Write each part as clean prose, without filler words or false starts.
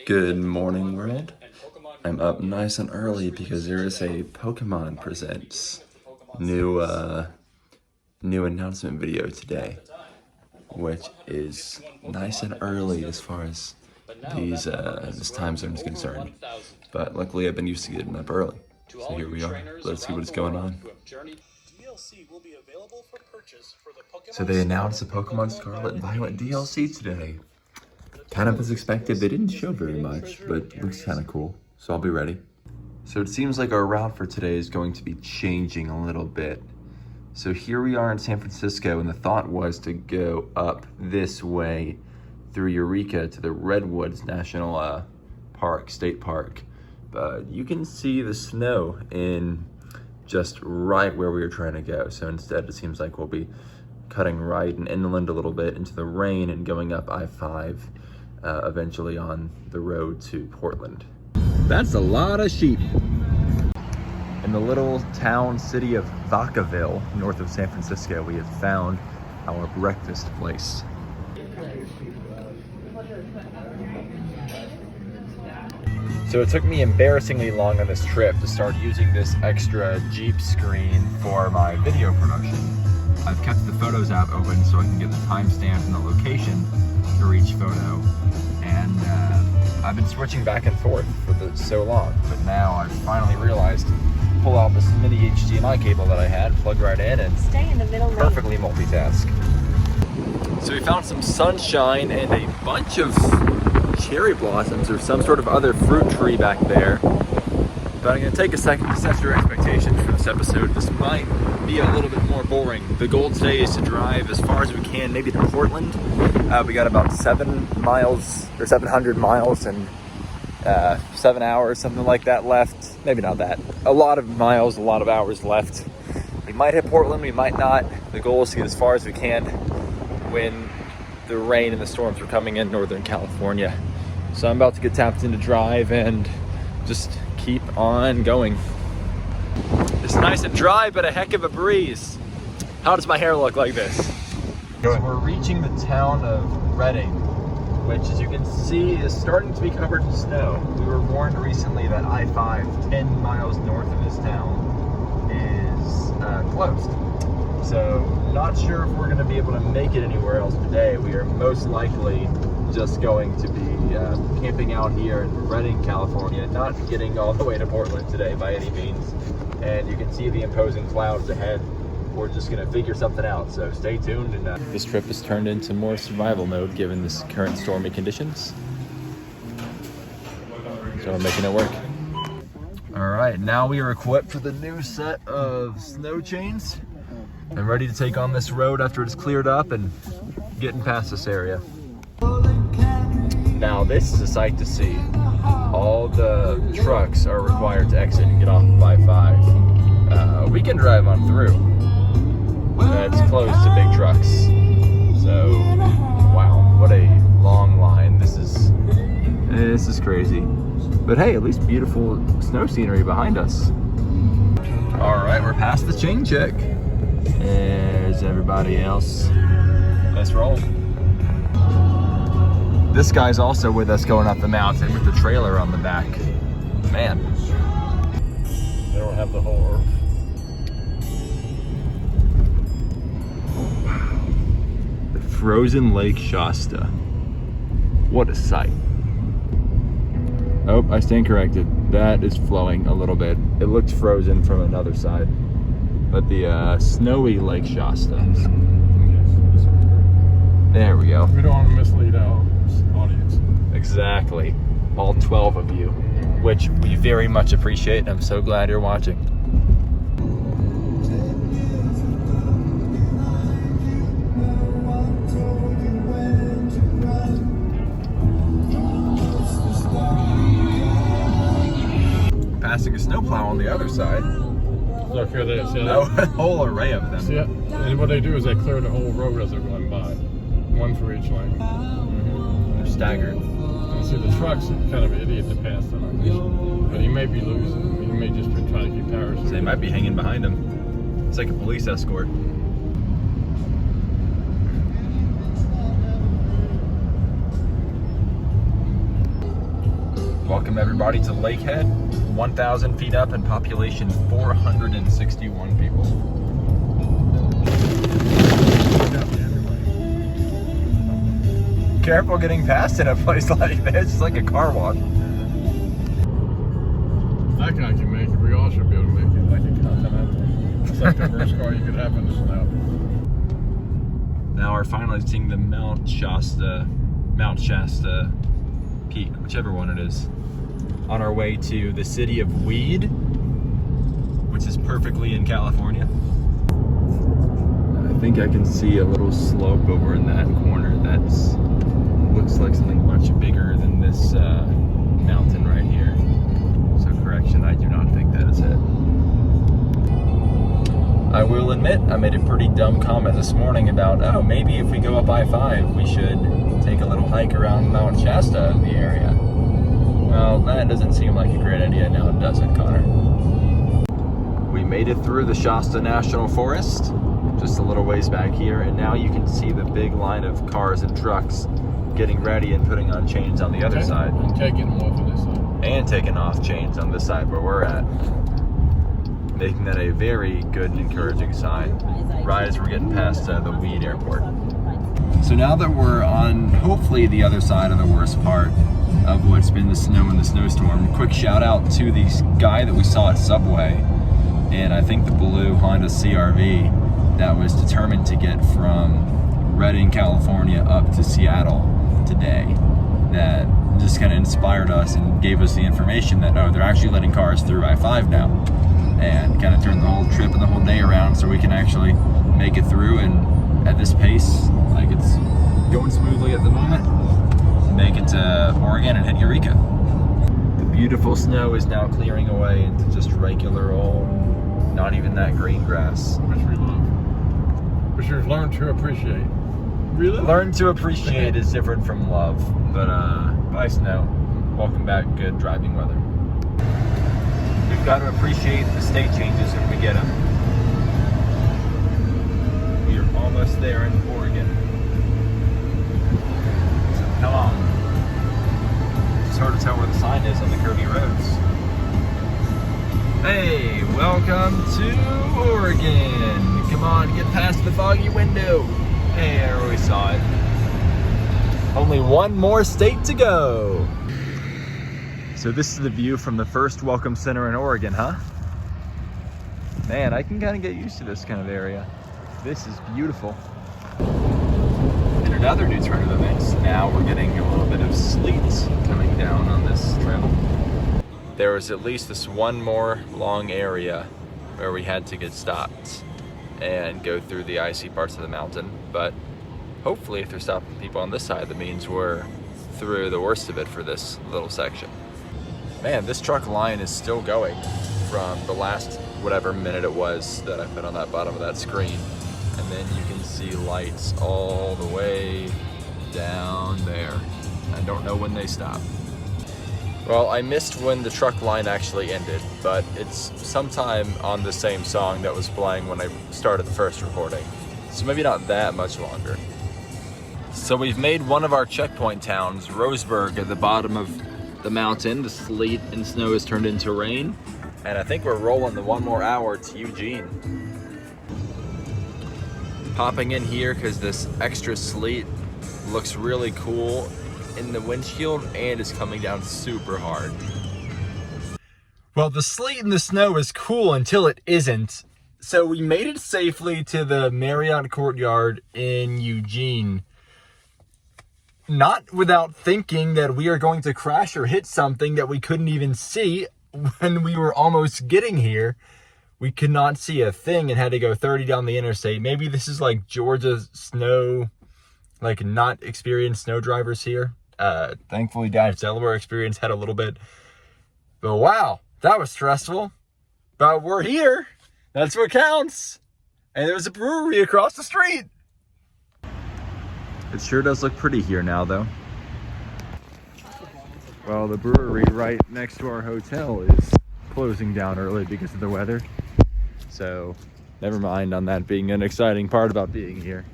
Good morning, world. I'm up nice and early because there is a Pokemon Presents new announcement video today, which is nice and early as far as this time zone is concerned. But luckily, I've been used to getting up early, so here we are. Let's see what's going on. So they announced the Pokemon Scarlet and Violet DLC today. Kind of as expected. They didn't show very much, but it looks kind of cool, so I'll be ready. So it seems like our route for today is going to be changing a little bit. So here we are in San Francisco, and the thought was to go up this way through Eureka to the Redwoods National State Park. But you can see the snow in just right where we were trying to go. So instead, it seems like we'll be cutting right and inland a little bit into the rain and going up I-5. Eventually on the road to Portland. That's a lot of sheep. In the little town city of Vacaville, north of San Francisco, we have found our breakfast place. So it took me embarrassingly long on this trip to start using this extra Jeep screen for my video production. I've kept the Photos app open so I can get the timestamp and the location for each photo, and I've been switching back and forth for so long, but now I've finally realized pull out this mini HDMI cable that I had, plug right in, and stay in the middle perfectly multitask. So we found some sunshine and a bunch of cherry blossoms or some sort of other fruit tree back there. But I'm going to take a second to set your expectations for this episode. This might be a little bit more boring. The goal today is to drive as far as we can, maybe to Portland. We got about 700 miles and 7 hours, something like that left. Maybe not that. A lot of miles, a lot of hours left. We might hit Portland, we might not. The goal is to get as far as we can when the rain and the storms are coming in Northern California. So I'm about to get tapped into drive and just keep on going. It's nice and dry, but a heck of a breeze. How does my hair look like this? So we're reaching the town of Redding, which, as you can see, is starting to be covered in snow. We were warned recently that I-5, 10 miles north of this town, is closed. So not sure if we're going to be able to make it anywhere else today. We are most likely just going to be camping out here in Redding, California, not getting all the way to Portland today by any means. And you can see the imposing clouds ahead. We're just going to figure something out, so stay tuned. And this trip has turned into more survival mode given this current stormy conditions. So we're making it work. All right, now we are equipped with a new set of snow chains and ready to take on this road after it's cleared up and getting past this area. Now this is a sight to see. All the trucks are required to exit and get off of I-5. We can drive on through. It's closed to big trucks. So, wow, what a long line. This is crazy. But hey, at least beautiful snow scenery behind us. All right, we're past the chain check. There's everybody else. Let's roll. This guy's also with us going up the mountain with the trailer on the back. Man. They don't have the whole earth. The frozen Lake Shasta. What a sight. Oh, I stand corrected. That is flowing a little bit. It looks frozen from another side. But the snowy Lake Shasta. There we go. We don't want to mislead our audience. Exactly. All 12 of you, which we very much appreciate. I'm so glad you're watching. Passing a snowplow on the other side. Look here, they see Oh, a whole array of them. See it? And what they do is they clear the whole road as they're going by. One for each lane. They're staggered. And see, the truck's kind of an idiot to pass them. But he may be losing. He may just be trying to keep tires. So they might be hanging behind him. It's like a police escort. Welcome everybody to Lakehead, 1,000 feet up and population 461 people. Careful getting past in a place like this. It's like a car wash. That guy can make it. We all should be able to make it. Like a continental. It's like the worst car you could have in the snow. Now we're finally seeing the Mount Shasta Peak, whichever one it is, on our way to the city of Weed, which is perfectly in California. I think I can see a little slope over in that corner that looks like something much bigger than this mountain right here. So correction, I do not think that is it. I will admit, I made a pretty dumb comment this morning about, oh, maybe if we go up I-5, we should take a little hike around Mount Shasta in the area. Well, that doesn't seem like a great idea now, does it, Connor? We made it through the Shasta National Forest, just a little ways back here, and now you can see the big line of cars and trucks getting ready and putting on chains on the other side. And taking them off of this side. And taking off chains on this side where we're at. Making that a very good and encouraging sign right as we're getting past the Weed Airport. So now that we're on hopefully the other side of the worst part of what's been the snow and the snowstorm, quick shout out to the guy that we saw at Subway and I think the blue Honda CRV that was determined to get from Redding, California up to Seattle today. That just kind of inspired us and gave us the information that, oh, they're actually letting cars through I-5 now. And kind of turn the whole trip and the whole day around so we can actually make it through, and at this pace, like it's going smoothly at the moment, make it to Oregon and hit Eureka. The beautiful snow is now clearing away into just regular old, not even that green grass. Which we love. Which we've learned to appreciate. Really? Learn to appreciate is different from love, but bye snow. Welcome back, good driving weather. We've got to appreciate the state changes if we get them. We are almost there in Oregon. So come on. It's hard to tell where the sign is on the curvy roads. Hey, welcome to Oregon. Come on, get past the foggy window. Hey, I already saw it. Only one more state to go. So this is the view from the first Welcome Center in Oregon, huh? Man, I can kind of get used to this kind of area. This is beautiful. And another new turn of events. Now we're getting a little bit of sleet coming down on this trail. There was at least this one more long area where we had to get stopped and go through the icy parts of the mountain. But hopefully if they're stopping people on this side, that means we're through the worst of it for this little section. Man, this truck line is still going from the last whatever minute it was that I put on that bottom of that screen. And then you can see lights all the way down there. I don't know when they stop. Well, I missed when the truck line actually ended, but it's sometime on the same song that was playing when I started the first recording. So maybe not that much longer. So we've made one of our checkpoint towns, Roseburg, at the bottom of the mountain. The sleet and snow has turned into rain, and I think we're rolling the one more hour to Eugene. Popping in here because this extra sleet looks really cool in the windshield and is coming down super hard. Well, the sleet and the snow is cool until it isn't. So we made it safely to the Marriott Courtyard in Eugene. Not without thinking that we are going to crash or hit something that we couldn't even see when we were almost getting here. We could not see a thing and had to go 30 down the interstate. Maybe this is like Georgia snow, like not experienced snow drivers here. Thankfully, Dad's Delaware experience had a little bit. But wow, that was stressful. But we're here. That's what counts. And there was a brewery across the street. It sure does look pretty here now, though. Well, the brewery right next to our hotel is closing down early because of the weather. So, never mind on that being an exciting part about being here.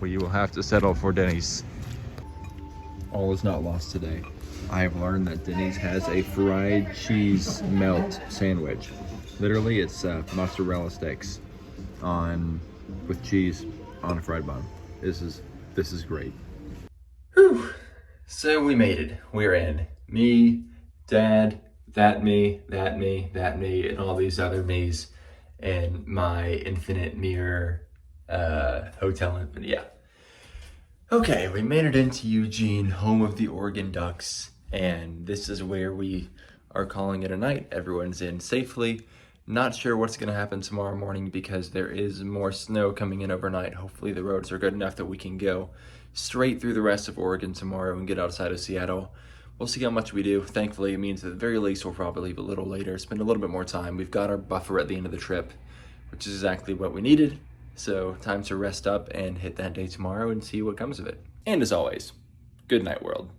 We will have to settle for Denny's. All is not lost today. I've learned that Denny's has a fried cheese melt sandwich. Literally, it's mozzarella sticks with cheese on a fried bun. This is great. Whew. So we made it. We're in. Me, Dad, that me, that me, that me, and all these other me's, and my infinite mirror hotel infinite. Yeah. Okay, we made it into Eugene, home of the Oregon Ducks, and this is where we are calling it a night. Everyone's in safely. Not sure what's going to happen tomorrow morning because there is more snow coming in overnight. Hopefully the roads are good enough that we can go straight through the rest of Oregon tomorrow and get outside of Seattle. We'll see how much we do. Thankfully, it means at the very least we'll probably leave a little later, spend a little bit more time. We've got our buffer at the end of the trip, which is exactly what we needed. So time to rest up and hit that day tomorrow and see what comes of it. And as always, good night, world.